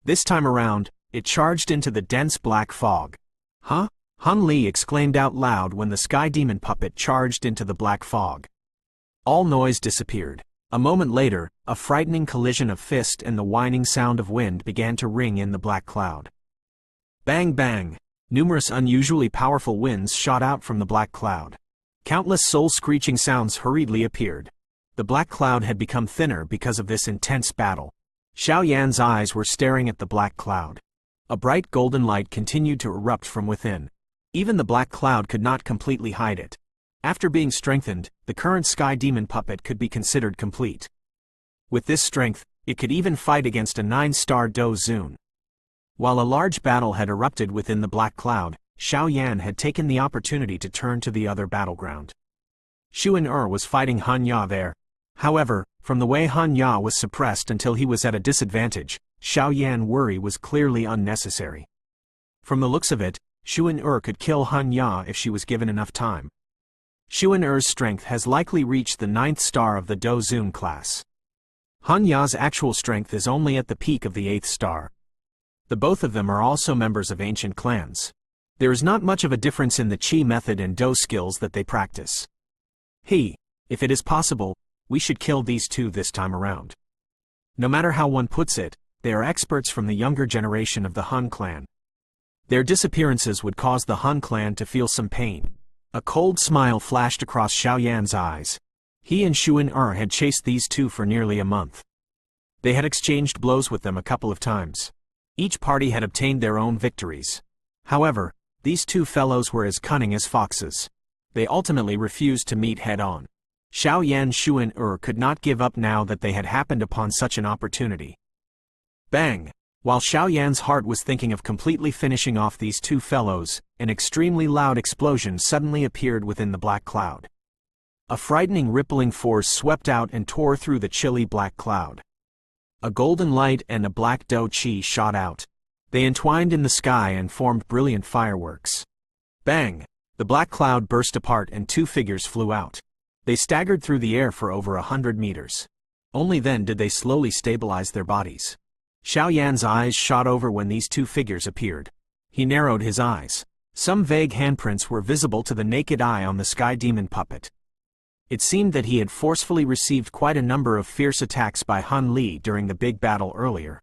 A: This time around, it charged into the dense black fog. Huh? Hun Li exclaimed out loud when the sky demon puppet charged into the black fog. All noise disappeared. A moment later, a frightening collision of fist and the whining sound of wind began to ring in the black cloud. Bang bang! Numerous unusually powerful winds shot out from the black cloud. Countless soul-screeching sounds hurriedly appeared. The black cloud had become thinner because of this intense battle. Xiao Yan's eyes were staring at the black cloud. A bright golden light continued to erupt from within. Even the black cloud could not completely hide it. After being strengthened, the current sky demon puppet could be considered complete. With this strength, it could even fight against a 9-star Do Zun. While a large battle had erupted within the black cloud, Xiao Yan had taken the opportunity to turn to the other battleground. Xuan was fighting Han Ya there. However, from the way Han Ya was suppressed until he was at a disadvantage, Xiao Yan's worry was clearly unnecessary. From the looks of it, Xuan could kill Han Ya if she was given enough time. Xuan strength has likely reached the 9th star of the Do Zun class. Han Ya's actual strength is only at the peak of the 8th star. The both of them are also members of ancient clans. There is not much of a difference in the Qi method and Do skills that they practice. If it is possible, we should kill these two this time around. No matter how one puts it, they are experts from the younger generation of the Han clan. Their disappearances would cause the Han clan to feel some pain. A cold smile flashed across Xiao Yan's eyes. He and Xuan had chased these two for nearly a month. They had exchanged blows with them a couple of times. Each party had obtained their own victories. However, these two fellows were as cunning as foxes. They ultimately refused to meet head-on. Xiao Yan and Xuan could not give up now that they had happened upon such an opportunity. Bang! While Xiao Yan's heart was thinking of completely finishing off these two fellows, an extremely loud explosion suddenly appeared within the black cloud. A frightening rippling force swept out and tore through the chilly black cloud. A golden light and a black Do Qi shot out. They entwined in the sky and formed brilliant fireworks. Bang! The black cloud burst apart and two figures flew out. They staggered through the air for over 100 meters. Only then did they slowly stabilize their bodies. Xiao Yan's eyes shot over when these two figures appeared. He narrowed his eyes. Some vague handprints were visible to the naked eye on the sky demon puppet. It seemed that he had forcefully received quite a number of fierce attacks by Han Li during the big battle earlier.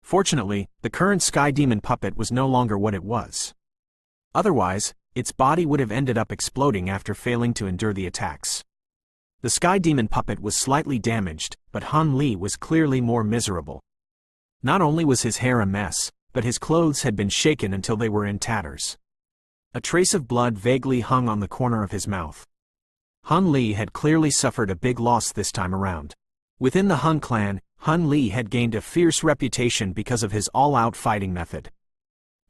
A: Fortunately, the current sky demon puppet was no longer what it was. Otherwise, its body would have ended up exploding after failing to endure the attacks. The sky demon puppet was slightly damaged, but Han Li was clearly more miserable. Not only was his hair a mess, but his clothes had been shaken until they were in tatters. A trace of blood vaguely hung on the corner of his mouth. Han Li had clearly suffered a big loss this time around. Within the Han clan, Han Li had gained a fierce reputation because of his all-out fighting method.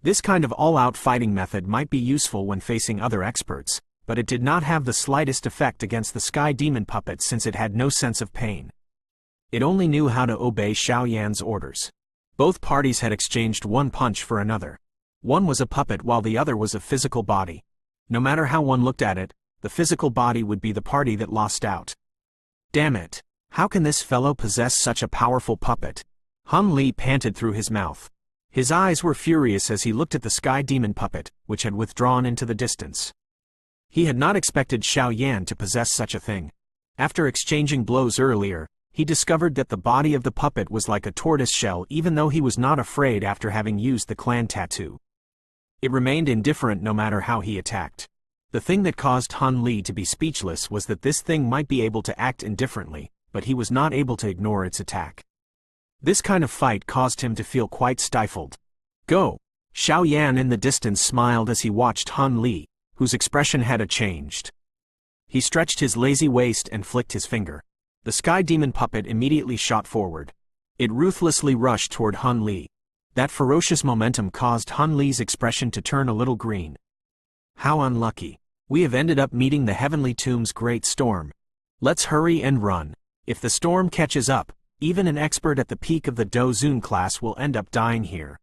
A: This kind of all-out fighting method might be useful when facing other experts, but it did not have the slightest effect against the sky demon puppet since it had no sense of pain. It only knew how to obey Xiao Yan's orders. Both parties had exchanged one punch for another. One was a puppet while the other was a physical body. No matter how one looked at it, the physical body would be the party that lost out. Damn it! How can this fellow possess such a powerful puppet? Han Li panted through his mouth. His eyes were furious as he looked at the sky demon puppet, which had withdrawn into the distance. He had not expected Xiao Yan to possess such a thing. After exchanging blows earlier, he discovered that the body of the puppet was like a tortoise shell even though he was not afraid after having used the clan tattoo. It remained indifferent no matter how he attacked. The thing that caused Han Li to be speechless was that this thing might be able to act indifferently, but he was not able to ignore its attack. This kind of fight caused him to feel quite stifled. Go! Xiao Yan in the distance smiled as he watched Han Li, whose expression had changed. He stretched his lazy waist and flicked his finger. The sky demon puppet immediately shot forward. It ruthlessly rushed toward Han Li. That ferocious momentum caused Han Li's expression to turn a little green. How unlucky. We have ended up meeting the Heavenly Tomb's great storm. Let's hurry and run. If the storm catches up, even an expert at the peak of the Dozun class will end up dying here.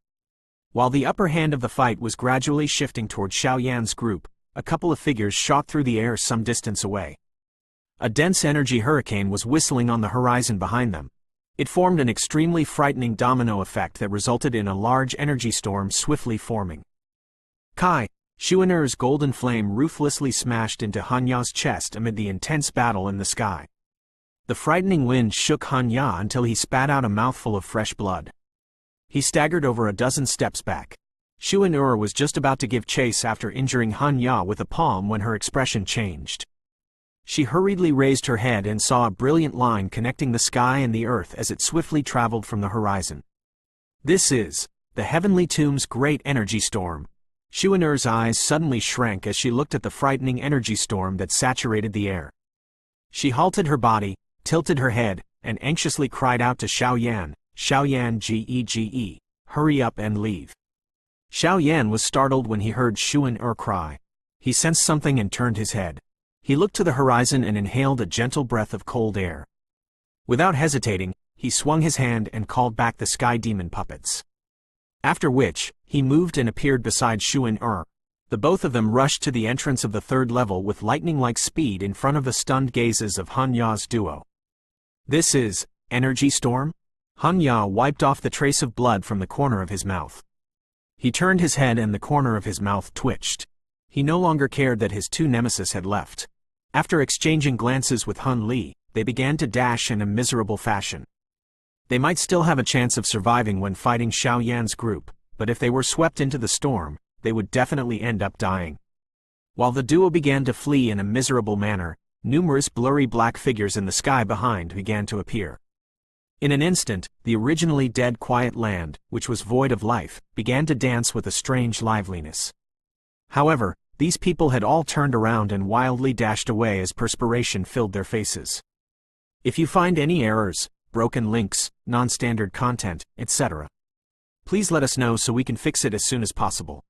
A: While the upper hand of the fight was gradually shifting toward Xiao Yan's group, a couple of figures shot through the air some distance away. A dense energy hurricane was whistling on the horizon behind them. It formed an extremely frightening domino effect that resulted in a large energy storm swiftly forming. Kai, Xuan'er's golden flame ruthlessly smashed into Han Ya's chest amid the intense battle in the sky. The frightening wind shook Han Ya until he spat out a mouthful of fresh blood. He staggered over a dozen steps back. Xuan'er was just about to give chase after injuring Han Ya with a palm when her expression changed. She hurriedly raised her head and saw a brilliant line connecting the sky and the earth as it swiftly traveled from the horizon. This is the Heavenly Tomb's great energy storm. Xuan'er's eyes suddenly shrank as she looked at the frightening energy storm that saturated the air. She halted her body, tilted her head, and anxiously cried out to Xiao Yan, "Xiao Yan Gege, hurry up and leave." Xiao Yan was startled when he heard Xuan'er cry. He sensed something and turned his head. He looked to the horizon and inhaled a gentle breath of cold air. Without hesitating, he swung his hand and called back the sky demon puppets. After which, he moved and appeared beside Xuan'er. The both of them rushed to the entrance of the third level with lightning-like speed in front of the stunned gazes of Han Ya's duo. This is energy storm? Han Ya wiped off the trace of blood from the corner of his mouth. He turned his head and the corner of his mouth twitched. He no longer cared that his two nemesis had left. After exchanging glances with Han Li, they began to dash in a miserable fashion. They might still have a chance of surviving when fighting Xiao Yan's group, but if they were swept into the storm, they would definitely end up dying. While the duo began to flee in a miserable manner, numerous blurry black figures in the sky behind began to appear. In an instant, the originally dead quiet land, which was void of life, began to dance with a strange liveliness. However, these people had all turned around and wildly dashed away as perspiration filled their faces. If you find any errors, broken links, non-standard content, etc., please let us know so we can fix it as soon as possible.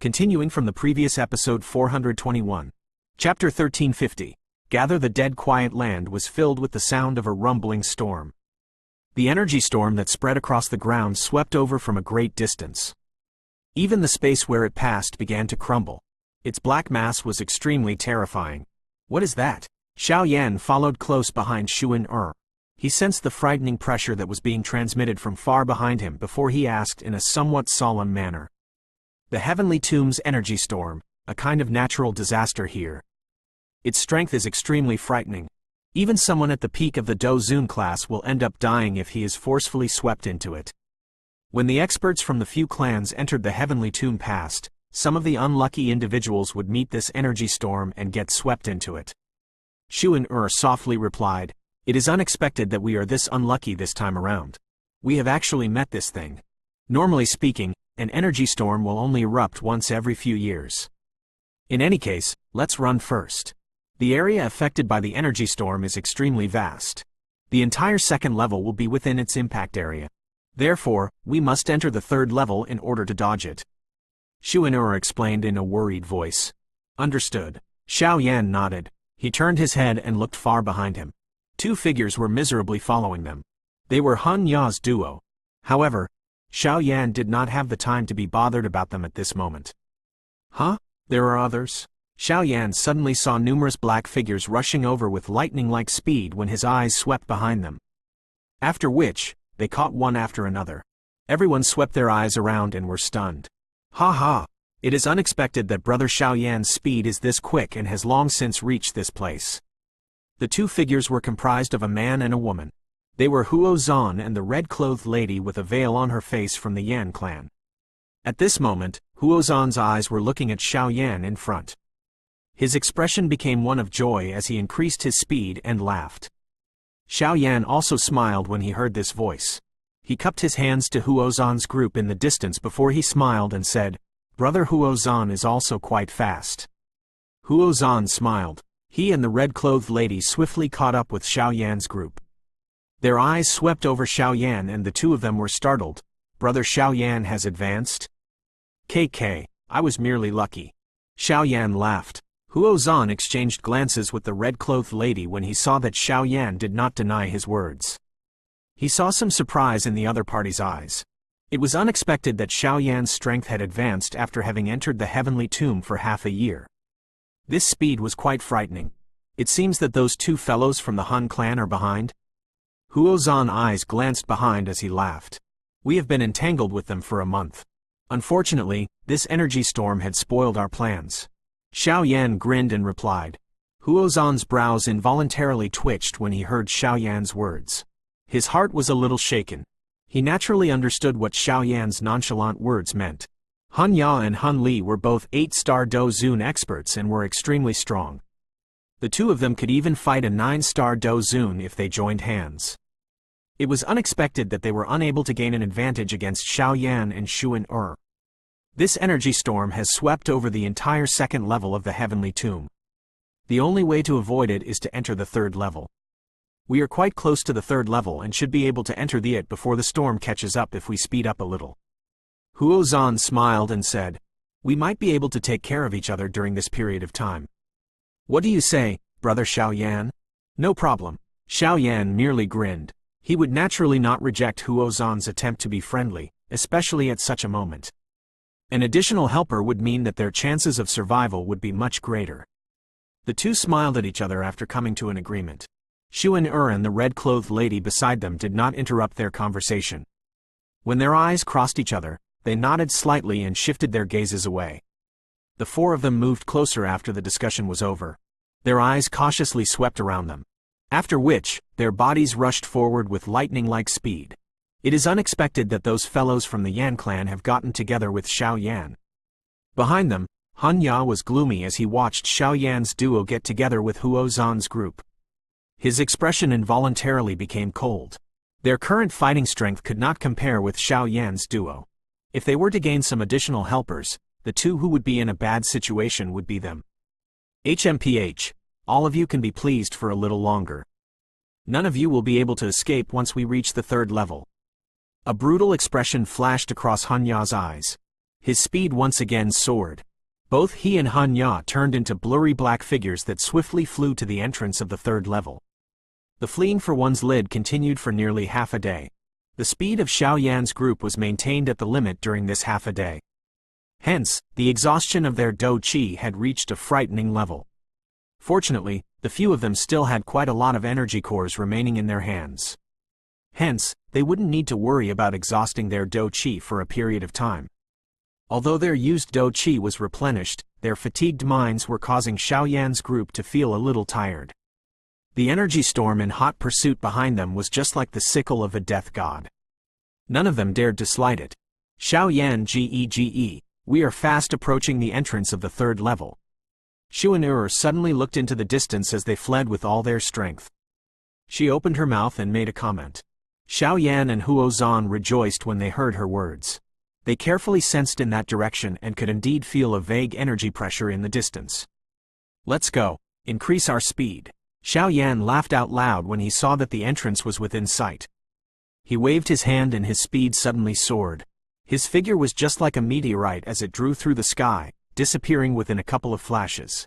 A: Continuing from the previous episode 421. Chapter 1350. Gather the Dead Quiet Land was filled with the sound of a rumbling storm. The energy storm that spread across the ground swept over from a great distance. Even the space where it passed began to crumble. Its black mass was extremely terrifying. What is that? Xiao Yan followed close behind Xuan'er. He sensed the frightening pressure that was being transmitted from far behind him before he asked in a somewhat solemn manner. The Heavenly Tomb's energy storm, a kind of natural disaster here. Its strength is extremely frightening. Even someone at the peak of the Dozun class will end up dying if he is forcefully swept into it. When the experts from the few clans entered the Heavenly Tomb past, some of the unlucky individuals would meet this energy storm and get swept into it. Xuan'er softly replied, "It is unexpected that we are this unlucky this time around. We have actually met this thing. Normally speaking, an energy storm will only erupt once every few years. In any case, let's run first. The area affected by the energy storm is extremely vast. The entire second level will be within its impact area. Therefore, we must enter the third level in order to dodge it." Xuan'er explained in a worried voice. Understood. Xiao Yan nodded. He turned his head and looked far behind him. Two figures were miserably following them. They were Han Ya's duo. However, Xiao Yan did not have the time to be bothered about them at this moment. Huh? There are others? Xiao Yan suddenly saw numerous black figures rushing over with lightning-like speed when his eyes swept behind them. After which, they caught one after another. Everyone swept their eyes around and were stunned. Ha ha! It is unexpected that Brother Xiao Yan's speed is this quick and has long since reached this place. The two figures were comprised of a man and a woman. They were Huo Zan and the red-clothed lady with a veil on her face from the Yan clan. At this moment, Huo Zan's eyes were looking at Xiao Yan in front. His expression became one of joy as he increased his speed and laughed. Xiao Yan also smiled when he heard this voice. He cupped his hands to Huo Zan's group in the distance before he smiled and said, "Brother Huo Zan is also quite fast." Huo Zan smiled. He and the red-clothed lady swiftly caught up with Xiao Yan's group. Their eyes swept over Xiao Yan and the two of them were startled. Brother Xiaoyan has advanced? KK, I was merely lucky. Xiaoyan laughed. Huo Zan exchanged glances with the red-clothed lady when he saw that Xiaoyan did not deny his words. He saw some surprise in the other party's eyes. It was unexpected that Xiaoyan's strength had advanced after having entered the heavenly tomb for half a year. This speed was quite frightening. It seems that those two fellows from the Han clan are behind. Huo Zan's eyes glanced behind as he laughed. We have been entangled with them for a month. Unfortunately, this energy storm had spoiled our plans. Xiaoyan grinned and replied. Huo Zan's brows involuntarily twitched when he heard Xiaoyan's words. His heart was a little shaken. He naturally understood what Xiaoyan's nonchalant words meant. Han Ya and Han Li were both 8-star Do Zun experts and were extremely strong. The two of them could even fight a 9-star Do Zun if they joined hands. It was unexpected that they were unable to gain an advantage against Xiaoyan and Xuan. This energy storm has swept over the entire second level of the heavenly tomb. The only way to avoid it is to enter the third level. We are quite close to the third level and should be able to enter it before the storm catches up if we speed up a little. Huo Zan smiled and said, we might be able to take care of each other during this period of time. What do you say, Brother Xiaoyan? No problem. Xiaoyan merely grinned. He would naturally not reject Huo Zan's attempt to be friendly, especially at such a moment. An additional helper would mean that their chances of survival would be much greater. The two smiled at each other after coming to an agreement. Xuan and the red-clothed lady beside them did not interrupt their conversation. When their eyes crossed each other, they nodded slightly and shifted their gazes away. The four of them moved closer after the discussion was over. Their eyes cautiously swept around them. After which, their bodies rushed forward with lightning-like speed. It is unexpected that those fellows from the Yan clan have gotten together with Xiaoyan. Behind them, Han Ya was gloomy as he watched Xiaoyan's duo get together with Huo Zan's group. His expression involuntarily became cold. Their current fighting strength could not compare with Xiaoyan's duo. If they were to gain some additional helpers, the two who would be in a bad situation would be them. HMPH, all of you can be pleased for a little longer. None of you will be able to escape once we reach the third level. A brutal expression flashed across Han Ya's eyes. His speed once again soared. Both he and Han Ya turned into blurry black figures that swiftly flew to the entrance of the third level. The fleeing for one's lid continued for nearly half a day. The speed of Xiaoyan's group was maintained at the limit during this half a day. Hence, the exhaustion of their Do Qi had reached a frightening level. Fortunately, the few of them still had quite a lot of energy cores remaining in their hands. Hence, they wouldn't need to worry about exhausting their Do Qi for a period of time. Although their used Do Qi was replenished, their fatigued minds were causing Xiaoyan's group to feel a little tired. The energy storm in hot pursuit behind them was just like the sickle of a death god. None of them dared to slight it. Xiaoyan Gege, we are fast approaching the entrance of the third level. Xuan suddenly looked into the distance as they fled with all their strength. She opened her mouth and made a comment. Xiaoyan and Huo Zan rejoiced when they heard her words. They carefully sensed in that direction and could indeed feel a vague energy pressure in the distance. Let's go. Increase our speed. Xiaoyan laughed out loud when he saw that the entrance was within sight. He waved his hand and his speed suddenly soared. His figure was just like a meteorite as it drew through the sky, disappearing within a couple of flashes.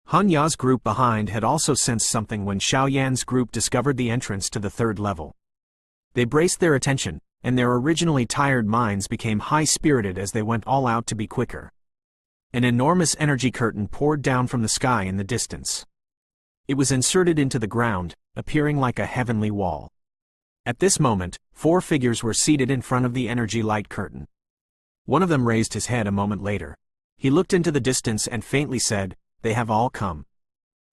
A: Han Ya's group behind had also sensed something when Xiaoyan's group discovered the entrance to the third level. They braced their attention, and their originally tired minds became high-spirited as they went all out to be quicker. An enormous energy curtain poured down from the sky in the distance. It was inserted into the ground, appearing like a heavenly wall. At this moment, 4 figures were seated in front of the energy light curtain. One of them raised his head a moment later. He looked into the distance and faintly said, "They have all come."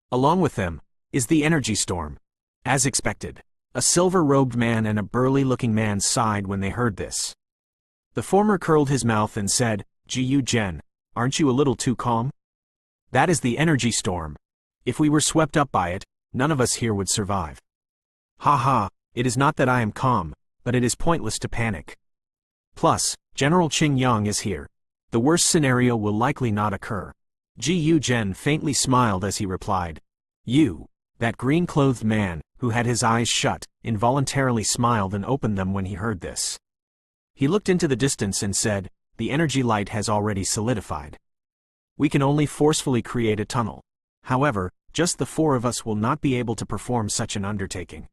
A: Along with them is the energy storm. As expected, a silver-robed man and a burly-looking man sighed when they heard this. The former curled his mouth and said, "Jiyu Zhen, aren't you a little too calm? That is the energy storm. If we were swept up by it, none of us here would survive." "Ha ha, it is not that I am calm, but it is pointless to panic. Plus, General Qing Yang is here. The worst scenario will likely not occur." Jiyu Zhen faintly smiled as he replied. "You." That green-clothed man, who had his eyes shut, involuntarily smiled and opened them when he heard this. He looked into the distance and said, "The energy light has already solidified. We can only forcefully create a tunnel. However, just the 4 of us will not be able to perform such an undertaking.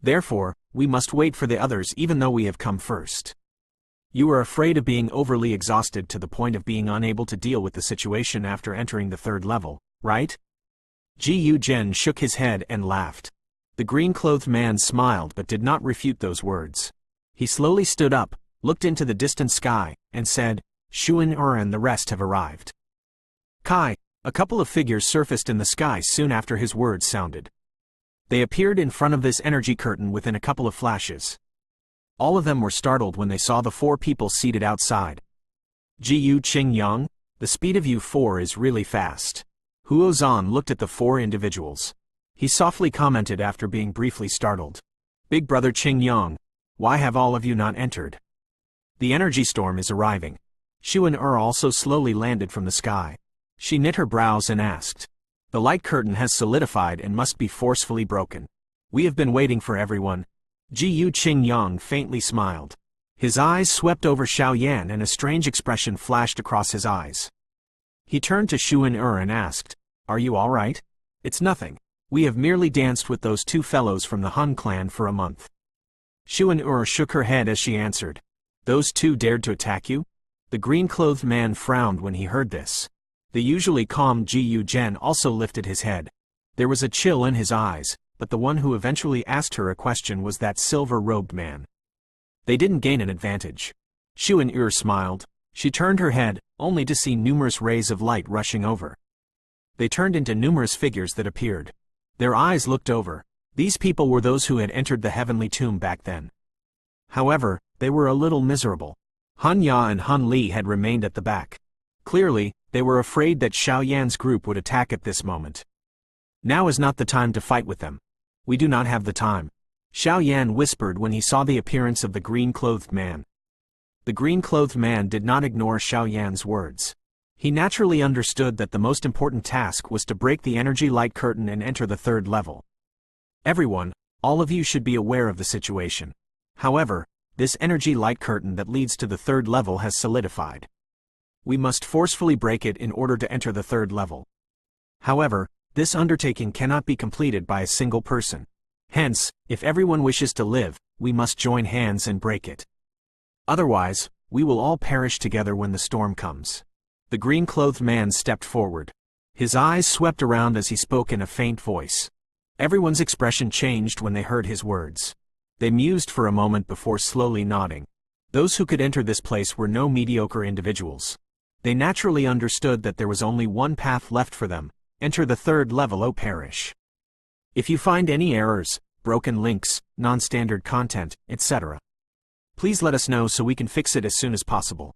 A: Therefore, we must wait for the others even though we have come first. You are afraid of being overly exhausted to the point of being unable to deal with the situation after entering the 3rd level, right?" Ji Zhen shook his head and laughed. The green-clothed man smiled but did not refute those words. He slowly stood up, looked into the distant sky, and said, "Xuan and the rest have arrived." Kai, a couple of figures surfaced in the sky soon after his words sounded. They appeared in front of this energy curtain within a couple of flashes. All of them were startled when they saw the 4 people seated outside. Jiu Qingyang, the speed of you 4 is really fast. Huo Zan looked at the 4 individuals. He softly commented after being briefly startled. "Big brother Qingyang, why have all of you not entered? The energy storm is arriving." Xuan also slowly landed from the sky. She knit her brows and asked, "The light curtain has solidified and must be forcefully broken. We have been waiting for everyone." Jiu Qingyang faintly smiled. His eyes swept over Xiaoyan and a strange expression flashed across his eyes. He turned to Xuan and asked, "Are you all right?" "It's nothing. We have merely danced with those 2 fellows from the Han clan for a month." Xuan shook her head as she answered, "Those 2 dared to attack you?" The green-clothed man frowned when he heard this. The usually calm Jiu Zhen also lifted his head. There was a chill in his eyes, but the one who eventually asked her a question was that silver-robed man. They didn't gain an advantage. Xuan smiled. She turned her head, only to see numerous rays of light rushing over. They turned into numerous figures that appeared. Their eyes looked over. These people were those who had entered the heavenly tomb back then. However, they were a little miserable. Han Ya and Han Li had remained at the back. Clearly, they were afraid that Xiaoyan's group would attack at this moment. "Now is not the time to fight with them. We do not have the time," Xiaoyan whispered when he saw the appearance of the green-clothed man. The green-clothed man did not ignore Xiaoyan's words. He naturally understood that the most important task was to break the energy light curtain and enter the 3rd level. "Everyone, all of you should be aware of the situation. However, this energy light curtain that leads to the 3rd level has solidified. We must forcefully break it in order to enter the 3rd level. However, this undertaking cannot be completed by a single person. Hence, if everyone wishes to live, we must join hands and break it. Otherwise, we will all perish together when the storm comes." The green-clothed man stepped forward. His eyes swept around as he spoke in a faint voice. Everyone's expression changed when they heard his words. They mused for a moment before slowly nodding. Those who could enter this place were no mediocre individuals. They naturally understood that there was only one path left for them: enter the 3rd level or perish. If you find any errors, broken links, non-standard content, etc., please let us know so we can fix it as soon as possible.